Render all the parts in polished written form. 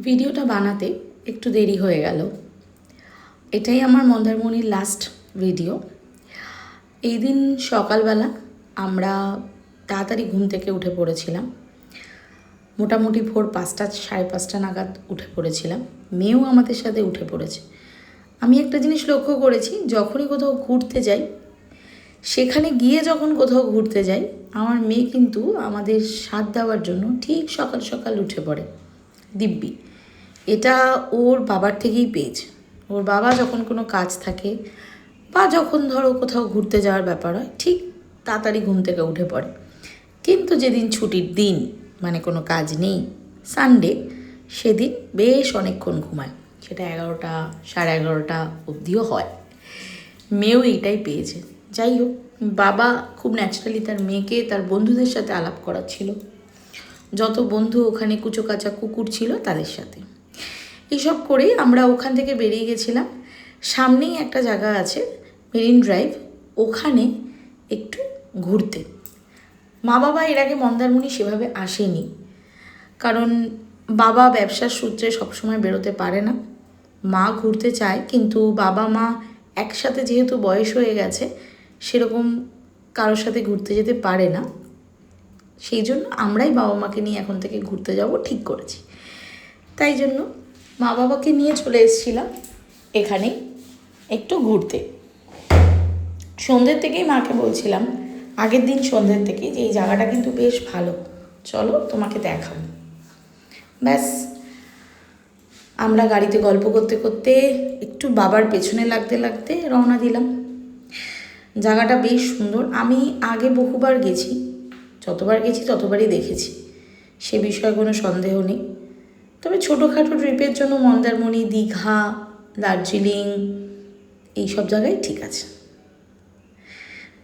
ভিডিওটা বানাতে একটু দেরি হয়ে গেল। এটাই আমার মন্দারমণির লাস্ট ভিডিও। এই দিন সকালবেলা আমরা তাড়াতাড়ি ঘুম থেকে উঠে পড়েছিলাম। মোটামুটি ভোর 5টা 5:30 নাগাদ উঠে পড়েছিলাম। মেয়েও আমাদের সাথে উঠে পড়েছে। আমি একটা জিনিস লক্ষ্য করেছি, যখনই কোথাও ঘুরতে যাই, সেখানে গিয়ে যখন কোথাও ঘুরতে যাই, আমার মেয়ে কিন্তু আমাদের সাথ দেওয়ার জন্য ঠিক সকাল সকাল উঠে পড়ে দিব্যি। এটা ওর বাবার থেকেই পেয়েছে। ওর বাবা যখন কোনো কাজ থাকে বা যখন ধরো কোথাও ঘুরতে যাওয়ার ব্যাপার হয়, ঠিক তাড়াতাড়ি ঘুম থেকে উঠে পড়ে। কিন্তু যেদিন ছুটির দিন, মানে কোনো কাজ নেই, সানডে, সেদিন বেশ অনেকক্ষণ ঘুমায়। সেটা 11টা 11:30 অবধিও হয়। মেয়েও এইটাই পেয়েছে। যাই হোক, বাবা খুব ন্যাচারালি তার মেয়েকে তার বন্ধুদের সাথে আলাপ করাচ্ছিল। যত বন্ধু ওখানে কুচোকাচা কুকুর ছিল তাদের সাথে। এইসব করেই আমরা ওখান থেকে বেরিয়ে গেছিলাম। সামনেই একটা জায়গা আছে, মেরিন ড্রাইভ, ওখানে একটু ঘুরতে। মা বাবা এর আগে মন্দারমণি সেভাবে আসেনি, কারণ বাবা ব্যবসার সূত্রে সবসময় বেরোতে পারে না। মা ঘুরতে চায়, কিন্তু বাবা মা একসাথে যেহেতু বয়স হয়ে গেছে, সেরকম কারোর সাথে ঘুরতে যেতে পারে না। সেই জন্য আমরাই বাবা মাকে নিয়ে এখন থেকে ঘুরতে যাব ঠিক করেছি। তাই জন্য মা বাবাকে নিয়ে চলে এসেছিলাম এখানে একটু ঘুরতে। সন্ধ্যের থেকেই মাকে বলছিলাম, আগের দিন সন্ধ্যের থেকেই, যে এই জায়গাটা কিন্তু বেশ ভালো, চলো তোমাকে দেখাবো। ব্যাস, আমরা গাড়িতে গল্প করতে করতে একটু বাবার পেছনে লাগতে লাগতে রওনা দিলাম। জায়গাটা বেশ সুন্দর। আমি আগে বহুবার গেছি, যতবার গেছি ততবারই দেখেছি, সে বিষয়ে কোনো সন্দেহ নেই। তবে ছোটোখাটো ট্রিপের জন্য মন্দারমণি, দীঘা, দার্জিলিং এইসব জায়গায় ঠিক আছে।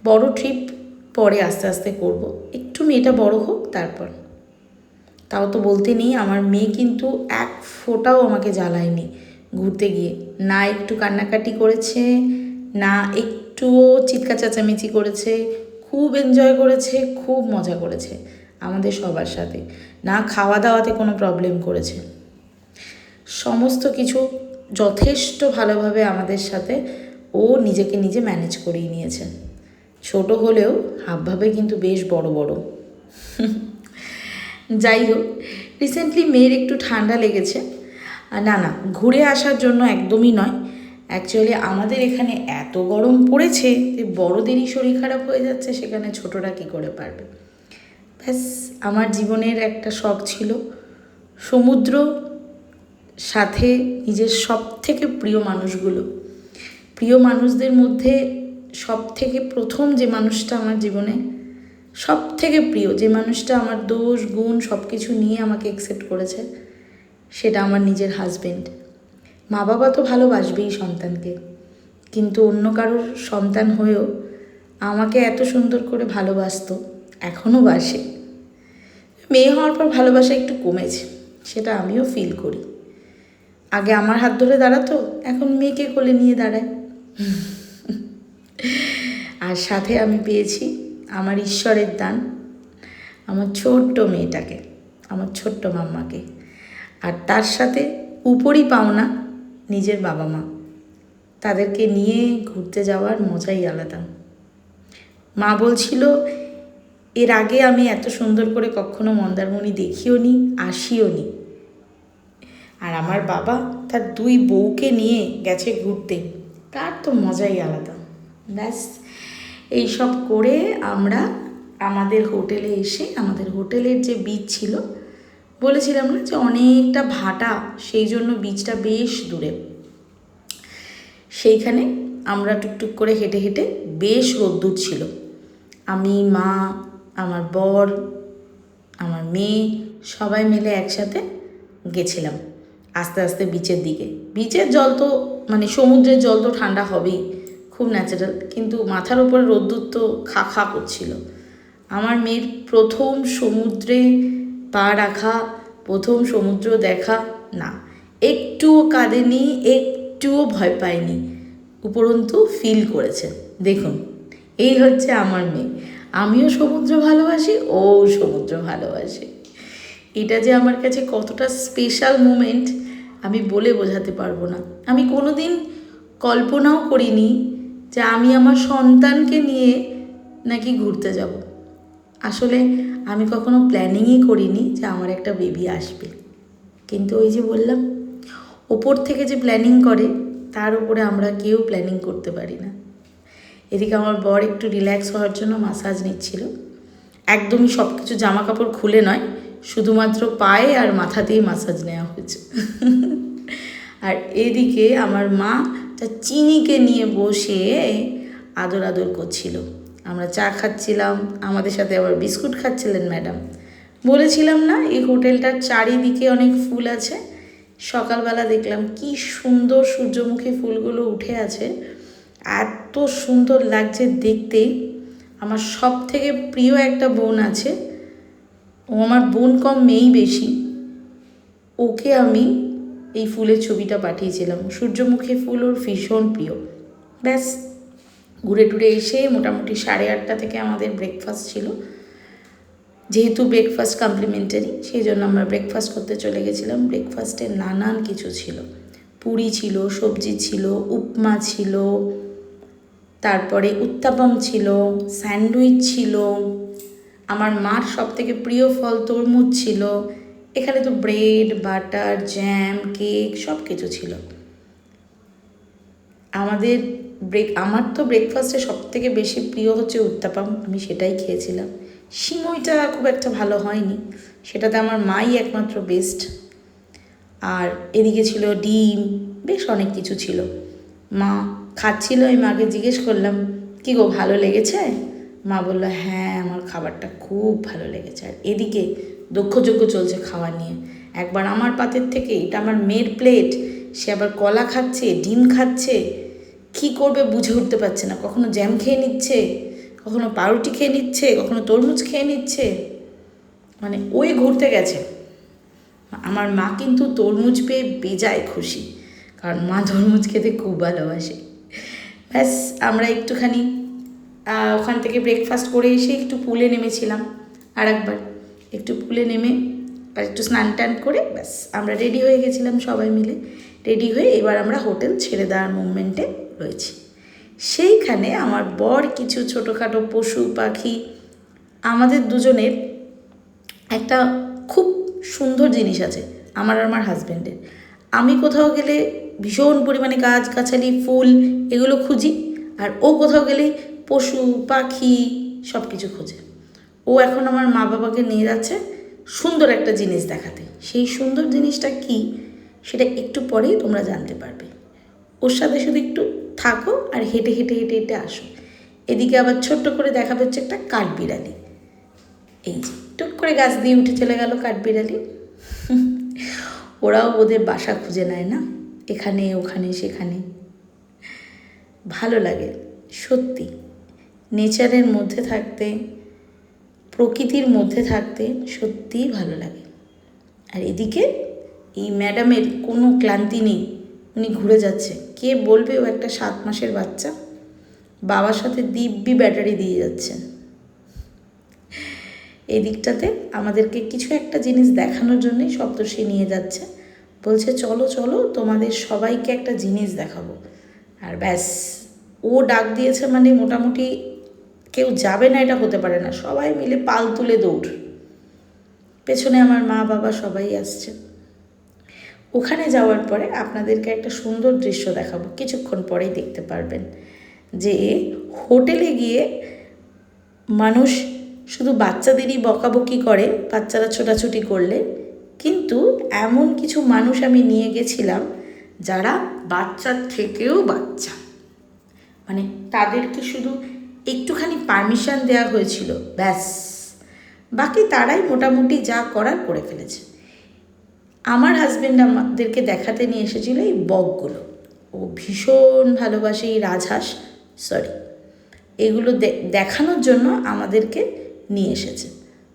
বড় ট্রিপ পরে আস্তে আস্তে করব, একটু মেয়েটা বড় হোক তারপর। তাও তো বলতে নেই, আমার মেয়ে কিন্তু এক ফোঁটাও আমাকে জ্বালায়নি ঘুরতে গিয়ে। না একটু কান্নাকাটি করেছে, না একটুও চিৎকার চেঁচামেচি করেছে। খুব এনজয় করেছে, খুব মজা করেছে আমাদের সবার সাথে। না খাওয়া দাওয়াতে কোনো প্রবলেম করেছে। সমস্ত কিছু যথেষ্ট ভালোভাবে আমাদের সাথে ও নিজেকে নিজে ম্যানেজ করিয়ে নিয়েছে। ছোট হলেও হাবভাবে কিন্তু বেশ বড় বড়। যাই হোক, রিসেন্টলি মেয়ের একটু ঠান্ডা লেগেছে। না না, ঘুরে আসার জন্য একদমই নয়। অ্যাকচুয়ালি আমাদের এখানে এত গরম পড়েছে যে বড়দেরই শরীর খারাপ হয়ে যাচ্ছে, সেখানে ছোটরা কী করে পারবে। ব্যাস, আমার জীবনের একটা শখ ছিল সমুদ্র, সাথে নিজের সব থেকে প্রিয় মানুষগুলো। প্রিয় মানুষদের মধ্যে সব থেকে প্রথম যে মানুষটা আমার জীবনে সব থেকে প্রিয়, যে মানুষটা আমার দোষ গুণ সব কিছু নিয়ে আমাকে অ্যাকসেপ্ট করেছে, সেটা আমার নিজের হাজবেন্ড। মা বাবা তো ভালোবাসবেই সন্তানকে, কিন্তু অন্য কারোর সন্তান হয়েও আমাকে এত সুন্দর করে ভালোবাসতো, এখনও বাসে। মেয়ে হওয়ার পর ভালোবাসা একটু কমেছে, সেটা আমিও ফিল করি। আগে আমার হাত ধরে দাঁড়াতো, এখন মেয়েকে কোলে নিয়ে দাঁড়ায়। আর সাথে আমি পেয়েছি আমার ঈশ্বরের দান, আমার ছোট্ট মেয়েটাকে, আমার ছোট্ট মাম্মাকে। আর তার সাথে উপরই পাওনা নিজের বাবা মা। তাদেরকে নিয়ে ঘুরতে যাওয়ার মজাই আলাদা। মা বলছিল, এর আগে আমি এত সুন্দর করে কখনো মন্দারমণি দেখিও নি, আসিও নি। আর আমার বাবা তার 2 বউকে নিয়ে গেছে ঘুরতে, তার তো মজাই আলাদা। ব্যাস, এইসব করে আমরা আমাদের হোটেলে এসে, আমাদের হোটেলের যে বিচ ছিল, বলেছিলাম না যে অনেকটা ভাটা, সেই জন্য বিচটা বেশ দূরে। সেইখানে আমরা টুকটুক করে হেঁটে হেঁটে, বেশ রোদ্দুর ছিল, আমি, মা, আমার বর, আমার মেয়ে সবাই মিলে একসাথে গেছিলাম আস্তে আস্তে বিচের দিকে। বিচের জল তো, মানে সমুদ্রের জল তো ঠান্ডা হবেই, খুব ন্যাচারাল, কিন্তু মাথার ওপরে রোদ্দুর তো খা খা করছিল। আমার মেয়ের প্রথম সমুদ্রে পা রাখা, প্রথম সমুদ্র দেখা, না একটুও কাঁদেনি, একটুও ভয় পায়নি, উপরন্তু ফিল করেছে। দেখুন, এই হচ্ছে আমার মেয়ে। আমিও সমুদ্র ভালোবাসি, ও সমুদ্র ভালোবাসে। এটা যে আমার কাছে কতটা স্পেশাল মোমেন্ট আমি বলে বোঝাতে পারবো না। আমি কোনো দিন কল্পনাও করিনি যে আমি আমার সন্তানকে নিয়ে নাকি ঘুরতে যাব। আসলে আমি কখনো প্ল্যানিংই করিনি যে আমার একটা বেবি আসবে, কিন্তু ওই যে বললাম, ওপর থেকে যে প্ল্যানিং করে তার উপরে আমরা কেউ প্ল্যানিং করতে পারি না। এদিকে আমার বর একটু রিল্যাক্স হওয়ার জন্য মাসাজ নিচ্ছিল। একদমই সব কিছু জামা কাপড় খুলে নয়, শুধুমাত্র পায়ে আর মাথাতেই মাসাজ নেওয়া হয়েছে। আর এদিকে আমার মা তার চিনিকে নিয়ে বসে আদর আদর করছিল। আমরা চা খাচ্ছিলাম, আমাদের সাথে আবার বিস্কুট খাচ্ছিলেন ম্যাডাম। বলেছিলাম না এই হোটেলটার চারিদিকে অনেক ফুল আছে। সকালবেলা দেখলাম কি সুন্দর সূর্যমুখী ফুলগুলো উঠে আছে, এত সুন্দর লাগছে দেখতে। আমার সব থেকে প্রিয় একটা বোন আছে, ও আমার বোন কম মেয়েই বেশি, ওকে আমি এই ফুলের ছবিটা পাঠিয়েছিলাম। সূর্যমুখী ফুল ওর ভীষণ প্রিয়। ব্যাস ঘুরে টুরে এসে মোটামুটি 8:30 থেকে আমাদের ব্রেকফাস্ট ছিল। যেহেতু ব্রেকফাস্ট কমপ্লিমেন্টারি, সেই জন্য আমরা ব্রেকফাস্ট করতে চলে গেছিলাম। ব্রেকফাস্টে নানান কিছু ছিল, পুরি ছিল, সবজি ছিল, উপমা ছিল, তারপরে উত্তাপম ছিল, স্যান্ডউইচ ছিল, আমার মার সব থেকে প্রিয় ফল তরমুজ ছিল। এখানে তো ব্রেড, বাটার, জ্যাম, কেক সব কিছু ছিল। আমার তো ব্রেকফাস্টে সব থেকে বেশি প্রিয় হচ্ছে উত্তাপম, আমি সেটাই খেয়েছিলাম। সিমইটা খুব একটা ভালো হয়নি, সেটাতে আমার মাই একমাত্র বেস্ট। আর এদিকে ছিল ডিম, বেশ অনেক কিছু ছিল। মা খাচ্ছিল, আমি মাকে জিজ্ঞেস করলাম, কী গো ভালো লেগেছে? মা বললো হ্যাঁ আমার খাবারটা খুব ভালো লেগেছে। আর এদিকে দক্ষযজ্ঞ চলছে খাওয়া নিয়ে। একবার আমার পাতের থেকে, এটা আমার মেয়ের প্লেট, সে আবার কলা খাচ্ছে, ডিম খাচ্ছে, কী করবে বুঝে উঠতে পারছে না। কখনো জ্যাম খেয়ে নিচ্ছে, কখনো পাউরুটি খেয়ে নিচ্ছে, কখনো তরমুজ খেয়ে নিচ্ছে, মানে ওই ঘুরতে গেছে। আমার মা কিন্তু তরমুজ পেয়ে বেজায় খুশি, কারণ মা তরমুজ খেতে খুব ভালোবাসে। ব্যাস আমরা একটুখানি ওখান থেকে ব্রেকফাস্ট করে এসে একটু পুলে নেমেছিলাম। আর একবার একটু পুলে নেমে আর একটু স্নান টান করে ব্যাস আমরা রেডি হয়ে গেছিলাম সবাই মিলে। রেডি হয়ে এবার আমরা হোটেল ছেড়ে দেওয়ার মুভমেন্টে রয়েছি। সেইখানে আমার বর কিছু ছোটোখাটো পশু পাখি, আমাদের দুজনের একটা খুব সুন্দর জিনিস আছে আমার আর আমার হাজব্যান্ডের। আমি কোথাও গেলে ভীষণ পরিমাণে গাছগাছালি, ফুল এগুলো খুঁজি, আর ও কোথাও গেলেই পশু পাখি সব কিছু খোঁজে। ও এখন আমার মা বাবাকে নিয়ে যাচ্ছে সুন্দর একটা জিনিস দেখাতে। সেই সুন্দর জিনিসটা কি সেটা একটু পরেই তোমরা জানতে পারবে। ওর সাথে শুধু একটু থাকো আর হেঁটে হেঁটে হেঁটে হেঁটে আসো। এদিকে আবার ছোট্ট করে দেখা যাচ্ছে একটা কাঠবিড়ালি, এই যে টুক করে গাছ দিয়ে উঠে চলে গেল কাঠবিড়ালি। ওরাও ওদের বাসা খুঁজে নেয় না, এখানে ওখানে সেখানে। ভালো লাগে সত্যি, নেচারের মধ্যে থাকতে, প্রকৃতির মধ্যে থাকতে সত্যিই ভালো লাগে। আর এদিকে এই ম্যাডামের কোনো ক্লান্তি নেই, উনি ঘুরে যাচ্ছে। কে বলবে ও একটা 7 মাসের বাচ্চা, বাবার সাথে দিব্যি ব্যাটারি দিয়ে যাচ্ছেন। এই দিকটাতে আমাদেরকে কিছু একটা জিনিস দেখানোর জন্যই সপ্তর্ষি নিয়ে যাচ্ছে, বলছে চলো চলো তোমাদের সবাইকে একটা জিনিস দেখাবো। আর ব্যাস ও ডাক দিয়েছে মানে মোটামুটি কেউ যাবে না এটা হতে পারে না, সবাই মিলে পাল তুলে দৌড়। পেছনে আমার মা বাবা সবাই আসছে। ওখানে যাওয়ার পরে আপনাদেরকে একটা সুন্দর দৃশ্য দেখাবো, কিছুক্ষণ পরেই দেখতে পারবেন যে হোটেলে গিয়ে মানুষ শুধু বাচ্চাদেরই বকাবকি করে, বাচ্চারা ছোটাছুটি করলে, কিন্তু এমন কিছু মানুষ আমি নিয়ে গেছিলাম যারা বাচ্চার থেকেও বাচ্চা, মানে তাদেরকে শুধু একটুখানি পারমিশন দেওয়া হয়েছিল, ব্যাস বাকি তারাই মোটামুটি যা করার করে ফেলেছে। আমার হাজব্যান্ড আমাদেরকে দেখাতে নিয়ে এসেছিল এই বকগুলো। ও ভীষণ ভালোবাসে এই রাজহাঁস, এগুলো দেখানোর জন্য আমাদেরকে নিয়ে এসেছে।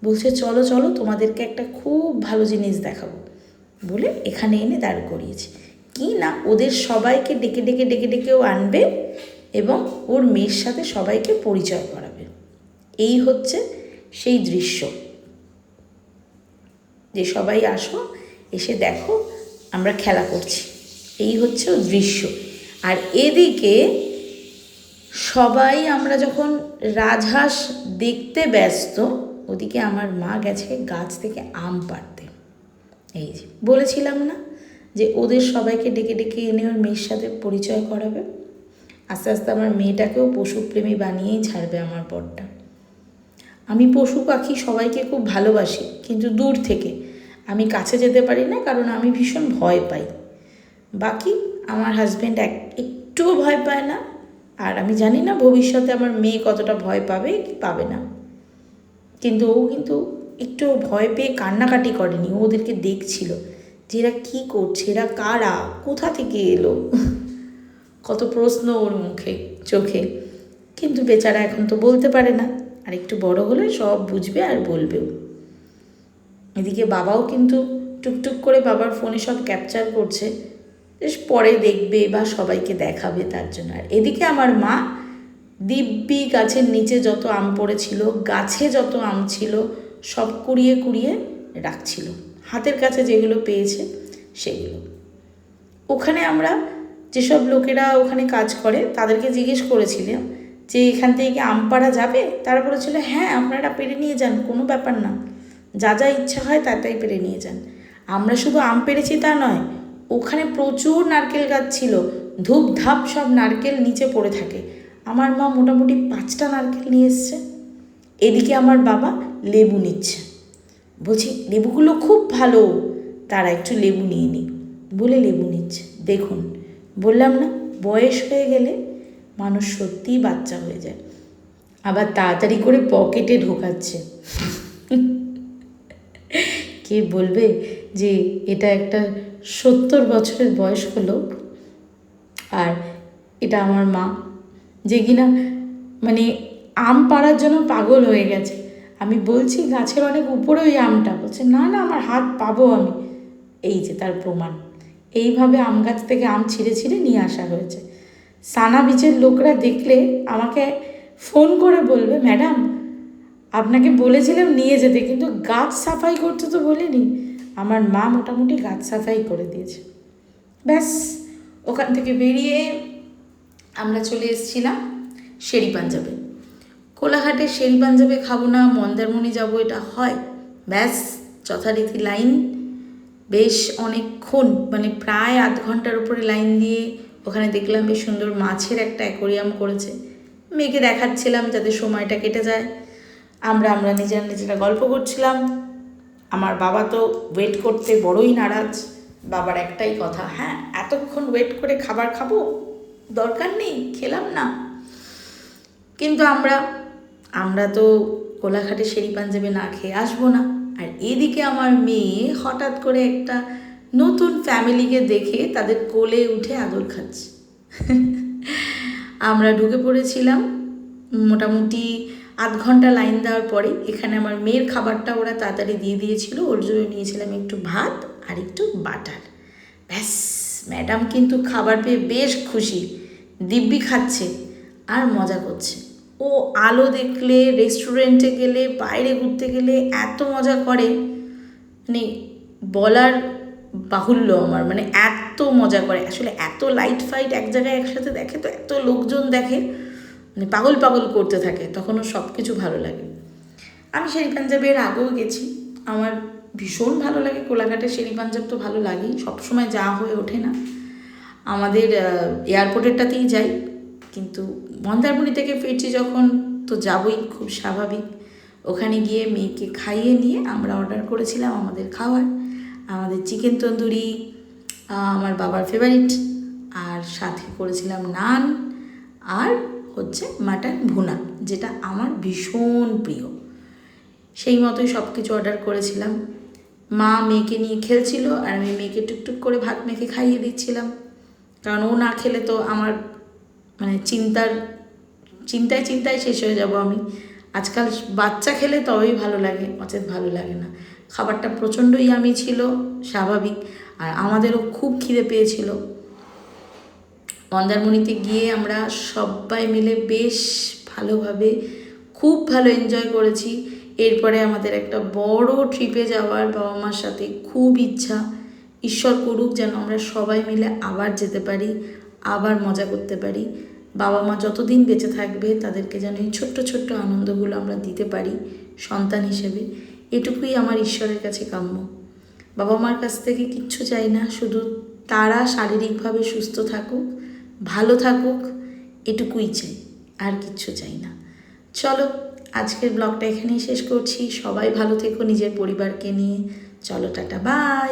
বলছে চলো চলো তোমাদেরকে একটা খুব ভালো জিনিস দেখাবো বলে এখানে এনে দাঁড় করিয়েছে। কি না ওদের সবাইকে ডেকে ডেকে ডেকে ডেকেও আনবে এবং ওর মেয়ের সাথে সবাইকে পরিচয় করাবে। এই হচ্ছে সেই দৃশ্য। যে সবাই আসো, এসে দেখো আমরা খেলা করছি। এই হচ্ছে ও দৃশ্য। আর এদিকে সবাই আমরা যখন রাজহাঁস দেখতে ব্যস্ত, ওদিকে আমার মা গেছে গাছ থেকে আম পাড়তে। এই যে বলেছিলাম না যে ওদের সবাইকে ডেকে ডেকে এনে ওর মেয়ের সাথে পরিচয় করাবে। আস্তে আস্তে আমার মেয়েটাকেও পশুপ্রেমী বানিয়েই ছাড়বে আমার বরটা। আমি পশু পাখি সবাইকে খুব ভালোবাসি, কিন্তু দূর থেকে, আমি কাছে যেতে পারি না, কারণ আমি ভীষণ ভয় পাই। বাকি আমার হাজব্যান্ড একটুও ভয় পায় না। আর আমি জানি না ভবিষ্যতে আমার মেয়ে কতটা ভয় পাবে কি পাবে না, কিন্তু ও কিন্তু একটু ভয় পেয়ে কান্নাকাটি করেনি। ও ওদেরকে দেখছিল যে এরা কী করছে, এরা কারা, কোথা থেকে এলো, কত প্রশ্ন ওর মুখে চোখে। কিন্তু বেচারা এখন তো বলতে পারে না, আর একটু বড় হলে সব বুঝবে আর বলবেও। এদিকে বাবাও কিন্তু টুকটুক করে বাবার ফোনে সব ক্যাপচার করছে, বেশ পরে দেখবে বা সবাইকে দেখাবে তার জন্য। আর এদিকে আমার মা দিব্যি গাছের নিচে যত আম পড়েছিল, গাছে যত আম ছিল, সব কুড়িয়ে কুড়িয়ে রাখছিল, হাতের কাছে যেগুলো পেয়েছে সেগুলো। ওখানে আমরা যেসব লোকেরা ওখানে কাজ করে তাদেরকে জিজ্ঞেস করেছিলাম যে এখান থেকে কি আম পাড়া যাবে? তারা বলেছিল হ্যাঁ, আপনারা পেরে নিয়ে যান, কোনো ব্যাপার না, যা যা ইচ্ছা হয় তাই পেরে নিয়ে যান। আমরা শুধু আম পেরেছি তা নয়, ওখানে প্রচুর নারকেল গাছ ছিল, ধূপ ধাপ সব নারকেল নিচে পড়ে থাকে। আমার মা মোটামুটি 5টা নারকেল নিয়ে এসছে। এদিকে আমার বাবা লেবু নিচ্ছে, বলছি লেবুগুলো খুব ভালো, তারা একটু লেবু নিয়ে নিই বলে লেবু নিচ্ছে। দেখুন, বললাম না বয়স হয়ে গেলে মানুষ সত্যিই বাচ্চা হয়ে যায়। আবার তাড়াতাড়ি করে পকেটে ঢোকাচ্ছে। কে বলবে যে এটা একটা 70 বছরের বয়স্ক লোক, আর এটা আমার মা, যে কিনা মানে আম পাড়ার জন্য পাগল হয়ে গেছে। আমি বলছি গাছের অনেক উপরে ওই আমটা, বলছে না না আমার হাত পাবো আমি। এই যে তার প্রমাণ। এইভাবে আম গাছ থেকে আম ছিঁড়ে ছিঁড়ে নিয়ে আসা হয়েছে। সানা বিচের লোকরা দেখলে আমাকে ফোন করে বলবে ম্যাডাম আপনাকে বলেছিলাম নিয়ে যেতে, কিন্তু গাছ সাফাই করতে তো বলিনি। আমার মা মোটামুটি গাছ সাফাই করে দিয়েছে। ব্যাস, ওখান থেকে বেরিয়ে আমরা চলে এসেছিলাম শেরি পাঞ্জাবে। কোলাঘাটে শেরি পাঞ্জাবে খাবো না, মন্দারমণি যাবো, এটা হয়? ব্যাস, যথারীতি লাইন, বেশ অনেকক্ষণ, মানে প্রায় আধ ঘন্টার উপরে লাইন দিয়ে ওখানে দেখলাম বেশ সুন্দর মাছের একটা অ্যাকোরিয়াম করেছে। মেয়েকে দেখাচ্ছিলাম যাতে সময়টা কেটে যায়। আমরা নিজেরা গল্প করছিলাম। আমার বাবা তো ওয়েট করতে বড়ই নারাজ। বাবার একটাই কথা, হ্যাঁ এতক্ষণ ওয়েট করে খাবার খাবো, দরকার নেই, খেলাম না। কিন্তু আমরা তো কোলাঘাটে শেরি পাঞ্জাবে না খেয়ে আসবো না। আর এদিকে আমার মেয়ে হঠাৎ করে একটা নতুন ফ্যামিলিকে দেখে তাদের কোলে উঠে আদর খাচ্ছে। আমরা ঢুকে পড়েছিলাম মোটামুটি আধ ঘন্টা লাইন দেওয়ার পরে। এখানে আমার মেয়ের খাবারটা ওরা তাড়াতাড়ি দিয়ে দিয়েছিল, ওর জন্য নিয়েছিলাম একটু ভাত আর একটু বাটার। ব্যাস, ম্যাডাম কিন্তু খাবার পেয়ে বেশ খুশি, দিব্যি খাচ্ছে আর মজা করছে। ও আলো দেখলে, রেস্টুরেন্টে গেলে, বাইরে ঘুরতে গেলে এত মজা করে, মানে বলার বাহুল্য আমার, মানে এত মজা করে। আসলে এত লাইট ফাইট এক জায়গায় একসাথে দেখে, তো এত লোকজন দেখে, মানে পাগল পাগল করতে থাকে, তখনও সব কিছু ভালো লাগে। আমি শেরি পাঞ্জাবে এর আগেও গেছি, আমার ভীষণ ভালো লাগে। কোলাঘাটের শেরি পাঞ্জাব তো ভালো লাগেই, সবসময় যাওয়া হয়ে ওঠে না। আমাদের এয়ারপোর্টেরটাতেই যাই, কিন্তু মন্দারমণি থেকে ফিরছি যখন, তো যাবই, খুব স্বাভাবিক। ওখানে গিয়ে মেয়েকে খাইয়ে নিয়ে আমরা অর্ডার করেছিলাম আমাদের খাবার, আমাদের চিকেন তন্দুরি, আমার বাবার ফেভারিট, আর সাথে করেছিলাম নান, আর হচ্ছে মাটন ভুনা, যেটা আমার ভীষণ প্রিয়। সেই মতোই সব কিছু অর্ডার করেছিলাম। মা মেয়েকে নিয়ে খেলছিল, আর আমি মেয়েকে টুকটুক করে ভাত মেখে খাইয়ে দিচ্ছিলাম, কারণ ও না খেলে তো আমার মানে চিন্তায় শেষ হয়ে যাব আমি। আজকাল বাচ্চা খেলে তবেই ভালো লাগে, অচেত ভালো লাগে না। খাবারটা প্রচণ্ড ইয়ামি ছিল, স্বাভাবিক, আর আমাদেরও খুব খিদে পেয়েছিল। মন্দারমণিতে গিয়ে আমরা সবাই মিলে বেশ ভালোভাবে খুব ভালো এনজয় করেছি। এরপরে আমাদের একটা বড় ট্রিপে যাওয়ার বাবা মার সাথে খুব ইচ্ছা। ঈশ্বর করুক যেন আমরা সবাই মিলে আবার যেতে পারি, আবার মজা করতে পারি। বাবা মা যতদিন বেঁচে থাকবে তাদেরকে যেন এই ছোট্ট ছোট্ট আনন্দগুলো আমরা দিতে পারি সন্তান হিসেবে, এটুকুই আমার ঈশ্বরের কাছে কাম্য। বাবা মার কাছ থেকে কিচ্ছু চাই না, শুধু তারা শারীরিকভাবে সুস্থ থাকুক, ভালো থাকুক, এটুকুই চাই, আর কিচ্ছু চাই না। চলো আজকের ব্লগটা এখানেই শেষ করছি। সবাই ভালো থেকো নিজের পরিবারকে নিয়ে। চলো টাটা, বাই।